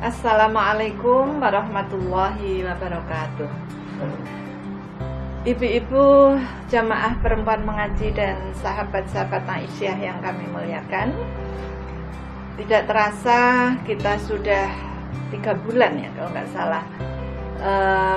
Assalamualaikum warahmatullahi wabarakatuh. Ibu-ibu jamaah perempuan mengaji dan sahabat-sahabat Aisyah yang kami muliakan, tidak terasa kita sudah 3 bulan ya kalau nggak salah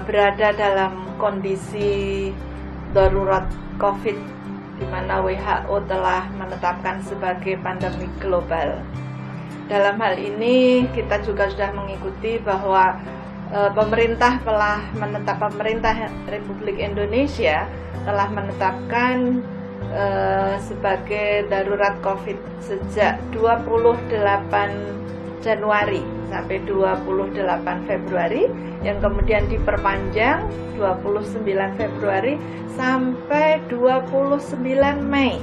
berada dalam kondisi darurat COVID, di mana WHO telah menetapkan sebagai pandemi global. Dalam hal ini kita juga sudah mengikuti bahwa pemerintah Republik Indonesia telah menetapkan sebagai darurat COVID sejak 28 Januari sampai 28 Februari, yang kemudian diperpanjang 29 Februari sampai 29 Mei.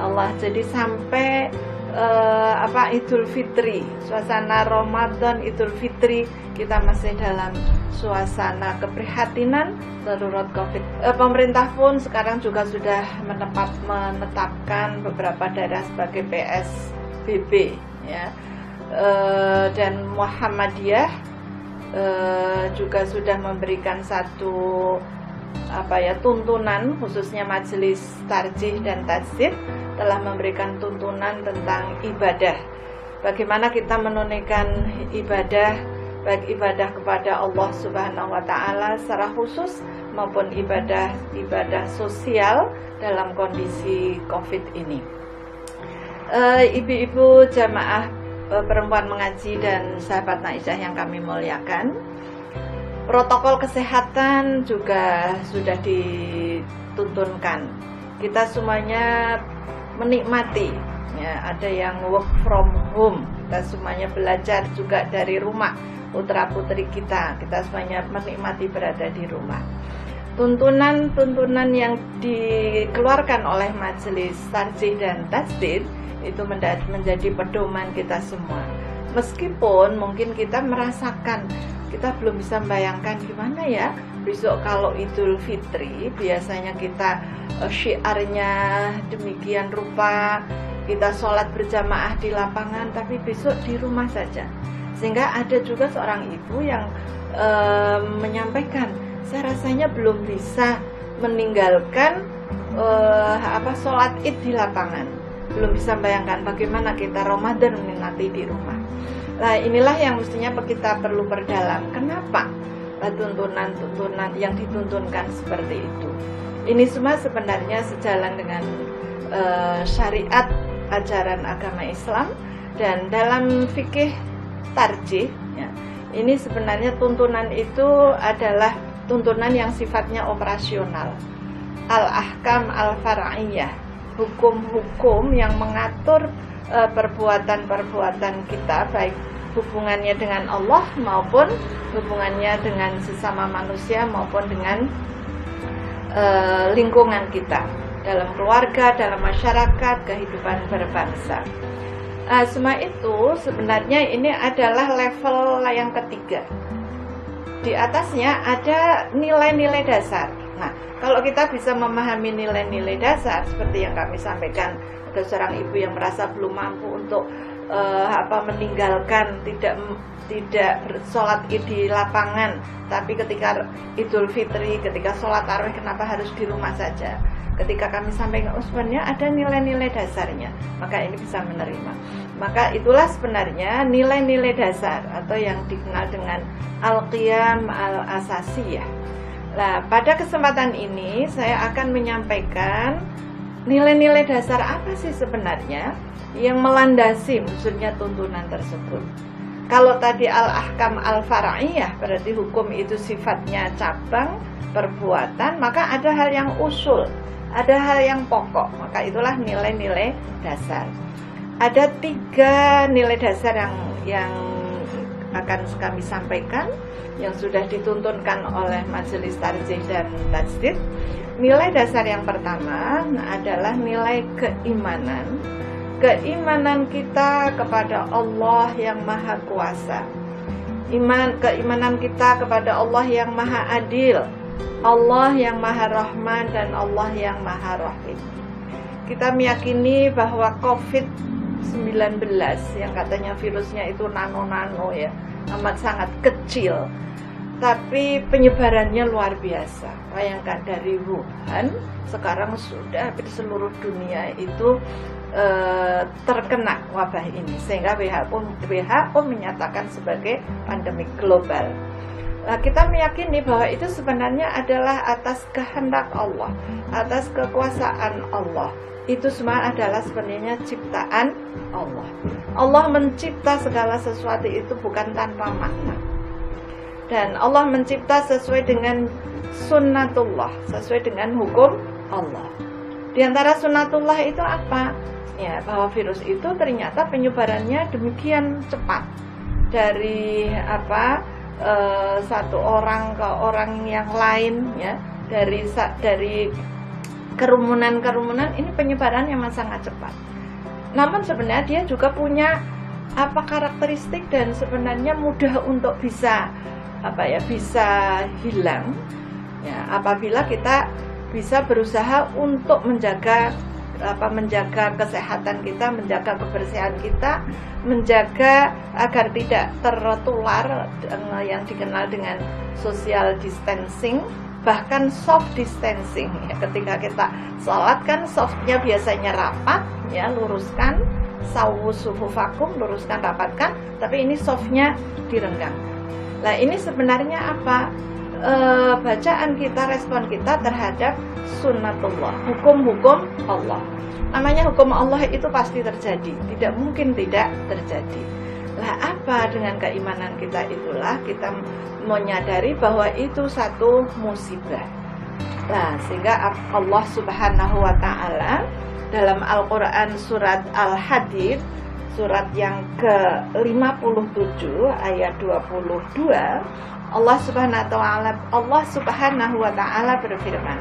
Allah, jadi sampai Idul Fitri, suasana Ramadan Idul Fitri, kita masih dalam suasana keprihatinan darurat COVID. Pemerintah pun sekarang juga sudah menetapkan beberapa daerah sebagai PSBB ya. Dan Muhammadiyah juga sudah memberikan satu tuntunan, khususnya Majelis Tarjih dan Tajdid telah memberikan tuntunan tentang ibadah. Bagaimana kita menunaikan ibadah, baik ibadah kepada Allah Subhanahu wa taala secara khusus maupun ibadah sosial dalam kondisi Covid ini. Ibu-ibu jamaah perempuan mengaji dan sahabat Aisyah yang kami muliakan, protokol kesehatan juga sudah dituntunkan. Kita semuanya menikmati ya, ada yang work from home, kita semuanya belajar juga dari rumah, putra-putri kita semuanya menikmati berada di rumah. Tuntunan yang dikeluarkan oleh Majelis Tarjih dan Tajdid itu menjadi pedoman kita semua. Meskipun mungkin kita merasakan, kita belum bisa membayangkan gimana ya besok kalau Idul Fitri, biasanya kita syiarnya demikian rupa, kita sholat berjamaah di lapangan, tapi besok di rumah saja. Sehingga ada juga seorang ibu yang menyampaikan, saya rasanya belum bisa meninggalkan sholat id di lapangan, belum bisa membayangkan bagaimana kita Ramadan nanti di rumah. Nah, inilah yang mestinya kita perlu perdalam. Kenapa tuntunan yang dituntunkan seperti itu? Ini semua sebenarnya sejalan dengan syariat ajaran agama Islam, dan dalam fikih tarjih ya, ini sebenarnya tuntunan itu adalah tuntunan yang sifatnya operasional. Al-ahkam al-far'iyah, hukum-hukum yang mengatur perbuatan-perbuatan kita, baik hubungannya dengan Allah maupun hubungannya dengan sesama manusia maupun dengan lingkungan kita, dalam keluarga, dalam masyarakat, kehidupan berbangsa. Semua itu sebenarnya ini adalah level yang ketiga. Di atasnya ada nilai-nilai dasar. Nah, kalau kita bisa memahami nilai-nilai dasar seperti yang kami sampaikan, ada seorang ibu yang merasa belum mampu untuk meninggalkan tidak sholat id di lapangan, tapi ketika Idul Fitri, ketika sholat tarawih, kenapa harus di rumah saja? Ketika kami sampaikan sebenarnya ada nilai-nilai dasarnya, maka ini bisa menerima. Maka itulah sebenarnya nilai-nilai dasar atau yang dikenal dengan al-qiyam al-asasiyah. Nah, pada kesempatan ini saya akan menyampaikan nilai-nilai dasar apa sih sebenarnya yang melandasi maksudnya tuntunan tersebut. Kalau tadi al-ahkam al-far'iyah berarti hukum itu sifatnya cabang perbuatan, maka ada hal yang usul, ada hal yang pokok, maka itulah nilai-nilai dasar. Ada 3 nilai dasar yang akan kami sampaikan, yang sudah dituntunkan oleh Majelis Tarjih dan Tajdid. Nilai dasar yang pertama adalah nilai keimanan. Keimanan kita kepada Allah yang Maha Kuasa. Keimanan kita kepada Allah yang Maha Adil, Allah yang Maha Rahman, dan Allah yang Maha Rahim. Kita meyakini bahwa COVID-19 yang katanya virusnya itu nano-nano ya, amat sangat kecil, tapi penyebarannya luar biasa. Bayangkan dari Wuhan sekarang sudah hampir seluruh dunia itu terkena wabah ini, sehingga WHO menyatakan sebagai pandemi global. Nah, kita meyakini bahwa itu sebenarnya adalah atas kehendak Allah, atas kekuasaan Allah. Itu semua adalah sebenarnya ciptaan Allah. Allah mencipta segala sesuatu itu bukan tanpa makna. Dan Allah mencipta sesuai dengan sunnatullah, sesuai dengan hukum Allah. Di antara sunnatullah itu apa? Ya, bahwa virus itu ternyata penyebarannya demikian cepat. Dari satu orang ke orang yang lain, ya, dari kerumunan ini penyebaran yang sangat cepat. Namun sebenarnya dia juga punya karakteristik dan sebenarnya mudah untuk bisa hilang, ya, apabila kita bisa berusaha untuk menjaga kesehatan kita, menjaga kebersihan kita, menjaga agar tidak tertular yang dikenal dengan social distancing, bahkan soft distancing, ya. Ketika kita sholat kan softnya biasanya rapat, ya, luruskan, sawu sufufakum, luruskan, rapatkan, tapi ini softnya direnggang. Nah, ini sebenarnya apa? Bacaan kita, respon kita terhadap sunnatullah, hukum-hukum Allah. Namanya hukum Allah itu pasti terjadi, tidak mungkin tidak terjadi. Lah, apa dengan keimanan kita itulah kita menyadari bahwa itu satu musibah. Nah, sehingga Allah Subhanahu wa Ta'ala dalam Al-Quran surat Al-Hadid, surat yang ke-57 ayat 22, Allah Subhanahu wa Ta'ala berfirman,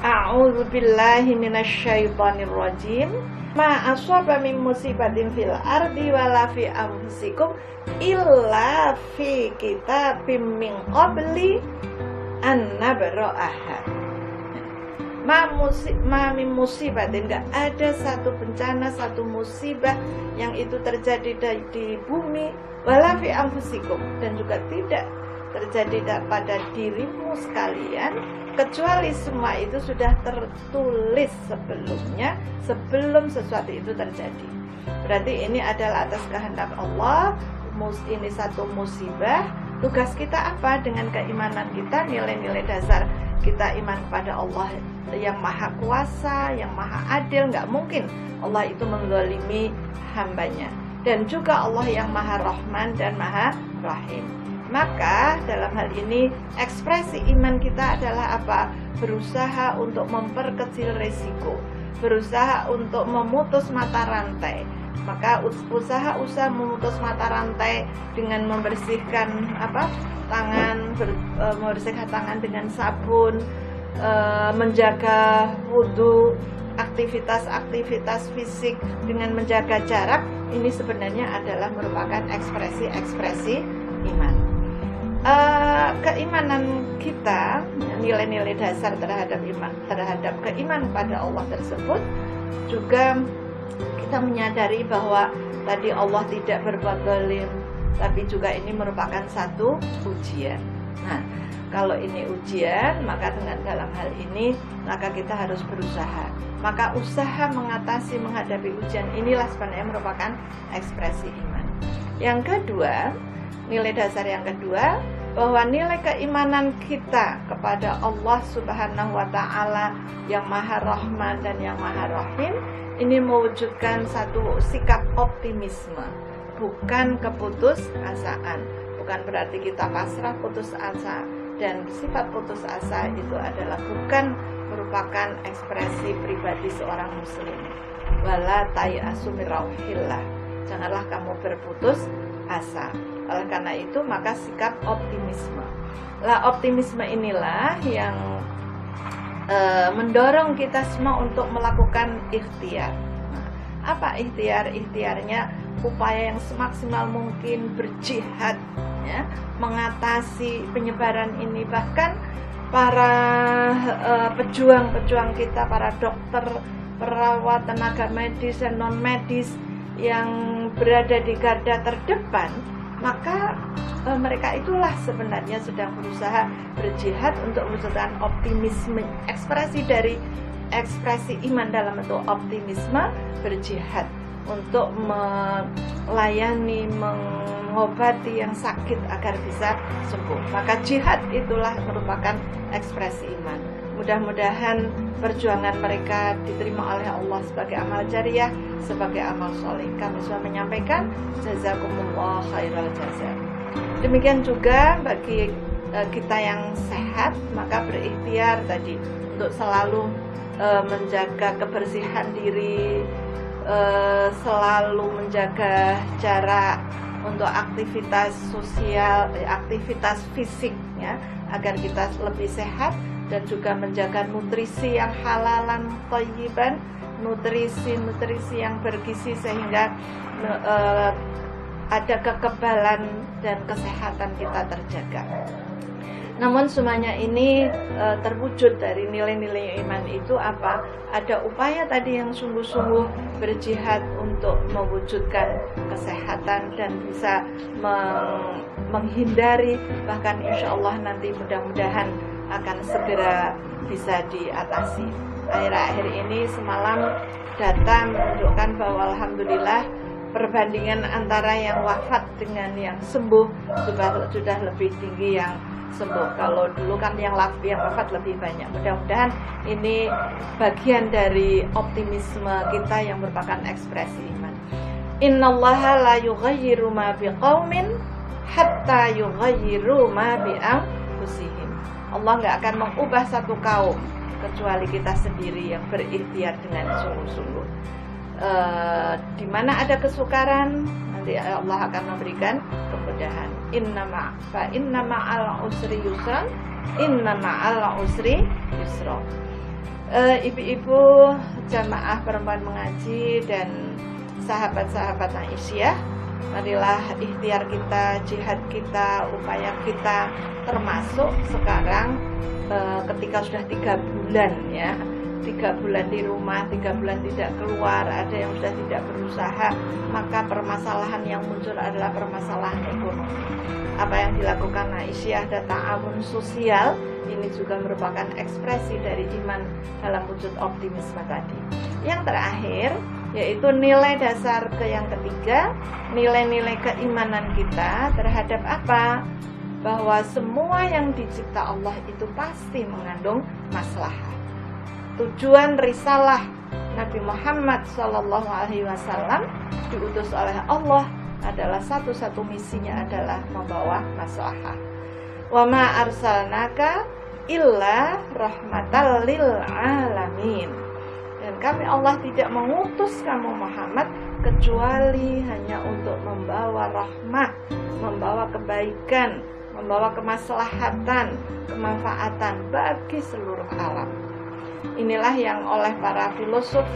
A'udzu billahi minasyaitonir rajim. Ma asaba min musibatin fil ardi wala fi anfusikum illa fi kitabim min qabli an nabra'aha. Ma min musibatin, enggak ada satu bencana, satu musibah yang itu terjadi di bumi, wala fi anfusikum, dan juga tidak terjadi pada dirimu sekalian, kecuali semua itu sudah tertulis sebelumnya, sebelum sesuatu itu terjadi. Berarti ini adalah atas kehendak Allah. Ini satu musibah. Tugas kita apa dengan keimanan kita, nilai-nilai dasar kita iman kepada Allah yang maha kuasa, yang maha adil. Nggak mungkin Allah itu menzalimi hambanya. Dan juga Allah yang maha rahman dan maha rahim. Maka dalam hal ini ekspresi iman kita adalah apa? Berusaha untuk memperkecil risiko, berusaha untuk memutus mata rantai. Maka usaha memutus mata rantai dengan membersihkan membersihkan tangan dengan sabun, menjaga wudhu, aktivitas fisik dengan menjaga jarak. Ini sebenarnya adalah merupakan ekspresi iman. Keimanan kita, nilai-nilai dasar terhadap keimanan pada Allah tersebut, juga kita menyadari bahwa tadi Allah tidak berbuat zalim, tapi juga ini merupakan satu ujian. Nah, kalau ini ujian, maka dalam hal ini maka kita harus berusaha. Maka usaha menghadapi ujian inilah sebenarnya merupakan ekspresi iman. Yang kedua, nilai dasar yang kedua, bahwa nilai keimanan kita kepada Allah Subhanahu wa Ta'ala yang Maha Rahman dan yang Maha Rahim ini mewujudkan satu sikap optimisme, bukan keputusasaan. Bukan berarti kita pasrah, putus asa, dan sifat putus asa itu adalah bukan merupakan ekspresi pribadi seorang muslim. Wala tayasu min rauhillah, janganlah kamu berputus asa. Oleh karena itu maka sikap optimisme. Lah, optimisme inilah yang mendorong kita semua untuk melakukan ikhtiar. Nah, apa ikhtiar? Ikhtiarnya upaya yang semaksimal mungkin berjihad, ya, mengatasi penyebaran ini. Bahkan para pejuang-pejuang kita, para dokter, perawat, tenaga medis dan non medis yang berada di garda terdepan, maka mereka itulah sebenarnya sedang berusaha berjihad untuk mewujudkan optimisme, ekspresi dari ekspresi iman dalam bentuk optimisme, berjihad untuk melayani, mengobati yang sakit agar bisa sembuh. Maka jihad itulah merupakan ekspresi iman. Mudah-mudahan perjuangan mereka diterima oleh Allah sebagai amal jariah, sebagai amal soleh. Kami sudah menyampaikan jazakumullah khairal jazaa. Demikian juga bagi kita yang sehat, maka berikhtiar tadi untuk selalu menjaga kebersihan diri, selalu menjaga jarak untuk aktivitas sosial, aktivitas fisiknya agar kita lebih sehat, dan juga menjaga nutrisi yang halalan thayyiban, nutrisi yang bergizi sehingga ada kekebalan dan kesehatan kita terjaga. Namun semuanya ini terwujud dari nilai-nilai iman itu apa? Ada upaya tadi yang sungguh-sungguh berjihad untuk mewujudkan kesehatan dan bisa menghindari, bahkan insya Allah nanti mudah-mudahan akan segera bisa diatasi. Akhir-akhir ini semalam data menunjukkan bahwa alhamdulillah perbandingan antara yang wafat dengan yang sembuh sudah lebih tinggi yang sembuh. Kalau dulu kan yang wafat lebih banyak. Mudah-mudahan ini bagian dari optimisme kita yang merupakan ekspresi iman. Innallaha la yughayyiru ma biqaumin hatta yughayyiru ma bi anfusihim. Allah nggak akan mengubah satu kaum kecuali kita sendiri yang berikhtiar dengan sungguh-sungguh. Di mana ada kesukaran, nanti Allah akan memberikan kemudahan. Inna ma'al usri yusra, inna ma'al usri yusra. Ibu-ibu jamaah perempuan mengaji dan sahabat-sahabat Aisyah, marilah ikhtiar kita, jihad kita, upaya kita, termasuk sekarang ketika sudah 3 bulan ya, 3 bulan di rumah, 3 bulan tidak keluar, ada yang sudah tidak berusaha, maka permasalahan yang muncul adalah permasalahan ekonomi. Apa yang dilakukan Aisyah dan ta'awun sosial ini juga merupakan ekspresi dari iman dalam wujud optimisme tadi. Yang terakhir yaitu nilai dasar yang ketiga, nilai-nilai keimanan kita terhadap apa? Bahwa semua yang dicipta Allah itu pasti mengandung maslahat. Tujuan risalah Nabi Muhammad SAW diutus oleh Allah adalah satu-satu misinya adalah membawa maslahah. Wa ma arsalnaka illa rahmatal lil alamin. Dan kami Allah tidak mengutus kamu Muhammad kecuali hanya untuk membawa rahmat, membawa kebaikan, membawa kemaslahatan, kemanfaatan bagi seluruh alam. Inilah yang oleh para filosof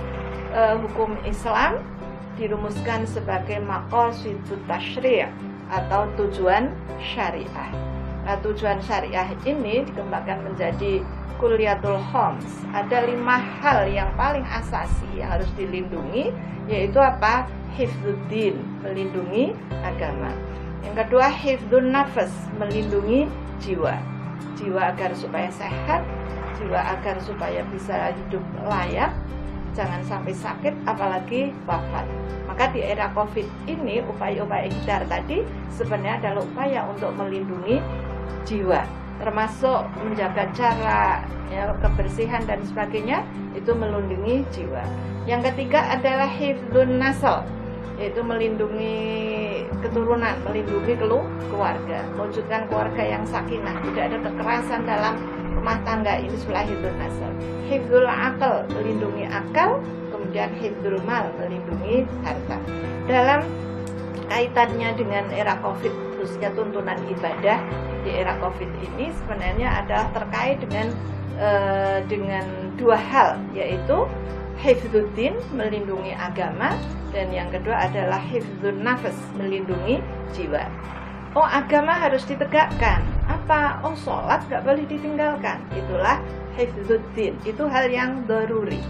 hukum Islam dirumuskan sebagai maqasidut tasyri' atau tujuan syariah. Nah, tujuan syariah ini dikembangkan menjadi kulliyatul khams. Ada 5 hal yang paling asasi yang harus dilindungi, yaitu apa? Hifdzuddin, melindungi agama. Yang kedua, hifdzun nafas, melindungi jiwa. Jiwa agar supaya sehat, jiwa agar supaya bisa hidup layak, jangan sampai sakit, apalagi wafat. Maka di era Covid ini, upaya-upaya ikhtiar tadi sebenarnya adalah upaya untuk melindungi jiwa, termasuk menjaga jarak, ya, kebersihan dan sebagainya, itu melindungi jiwa. Yang ketiga adalah hifdzun nasl, yaitu melindungi keturunan, melindungi keluarga, mewujudkan keluarga yang sakinah, tidak ada kekerasan dalam rumah tangga. Ini sebelah hifdzun nasl. Hifdzul akal, melindungi akal, kemudian hifdzul mal, melindungi harta. Dalam kaitannya dengan era Covid, khususnya tuntunan ibadah di era Covid ini sebenarnya adalah terkait dengan 2 hal, yaitu hifdzuddin, melindungi agama, dan yang kedua adalah hifdzun nafas, melindungi jiwa. Oh, agama harus ditegakkan. Apa? Oh, sholat gak boleh ditinggalkan. Itulah hifdzuddin, itu hal yang daruri.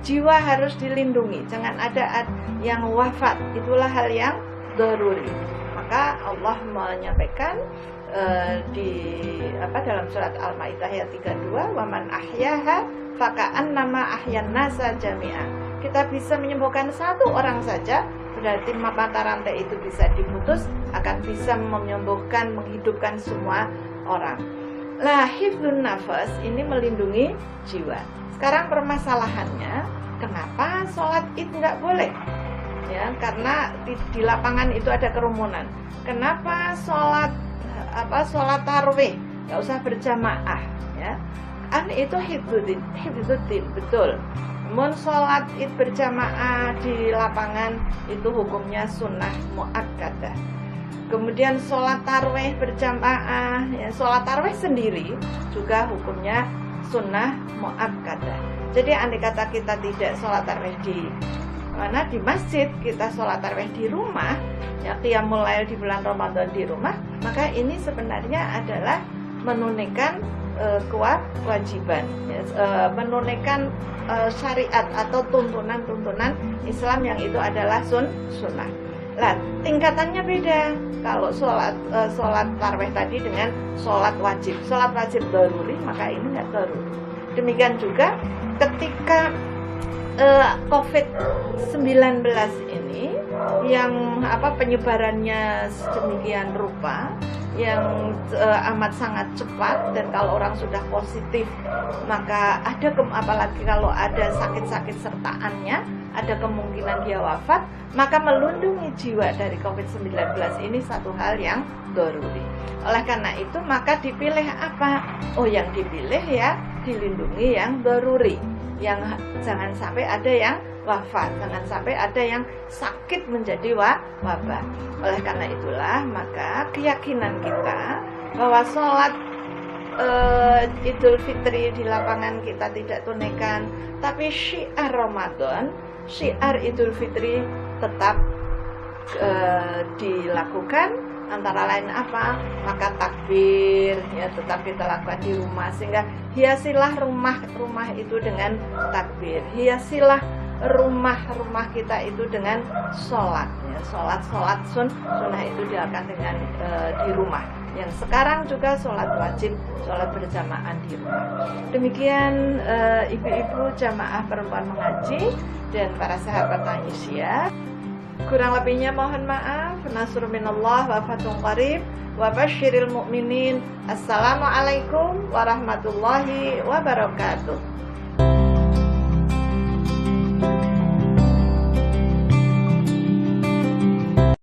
Jiwa harus dilindungi, jangan ada yang wafat, itulah hal yang daruri. Maka Allah menyampaikan dalam surat Al-Maidah ayat 32, "Waman ahyaha faka'annama ahyan nasa jami'a." Kita bisa menyembuhkan satu orang saja, berarti mata rantai itu bisa diputus, akan bisa menyembuhkan, menghidupkan semua orang. Lah, hifdzun nafas ini melindungi jiwa. Sekarang permasalahannya, kenapa sholat id nggak boleh? Ya, karena di lapangan itu ada kerumunan. Kenapa sholat tarawih nggak usah berjamaah? Ya, itu hifdzuddin, betul. Namun sholat id berjamaah di lapangan itu hukumnya sunnah muakkadah. Kemudian sholat tarawih berjamaah, ya, sholat tarawih sendiri juga hukumnya sunnah muakkadah. Jadi andai kata kita tidak sholat tarawih di masjid, kita sholat tarawih di rumah, ya, qiyamul lail di bulan Ramadan di rumah, maka ini sebenarnya adalah menunaikan kewajiban, ya, menunaikan syariat atau tuntunan Islam yang itu adalah sunnah. Lah, tingkatannya beda. Kalau sholat tarawih tadi dengan sholat wajib daruri, maka ini nggak daruri. Demikian juga ketika COVID-19 ini yang penyebarannya sedemikian rupa, yang amat sangat cepat, dan kalau orang sudah positif maka apalagi kalau ada sakit-sakit sertaannya, ada kemungkinan dia wafat, maka melindungi jiwa dari COVID-19 ini satu hal yang daruri. Oleh karena itu maka dipilih apa? Yang dipilih ya dilindungi yang daruri, yang jangan sampai ada yang wafat, jangan sampai ada yang sakit menjadi wabah. Oleh karena itulah maka keyakinan kita bahwa sholat Idul Fitri di lapangan kita tidak tunaikan, tapi syiar Ramadan, syiar Idul Fitri tetap dilakukan. Antara lain apa? Maka takbir, ya, tetap kita lakukan di rumah, sehingga hiasilah rumah itu dengan takbir, hiasilah rumah kita itu dengan sholat, ya, sholat sunnah itu dilakukan dengan di rumah. Yang sekarang juga sholat wajib, sholat berjamaah di rumah. Demikian ibu-ibu jamaah perempuan mengaji dan para sahabat Aisyah. Kurang lebihnya mohon maaf. Nasrun minallah wa fathun qarib wa basyiril mu'minin. Assalamualaikum warahmatullahi wabarakatuh.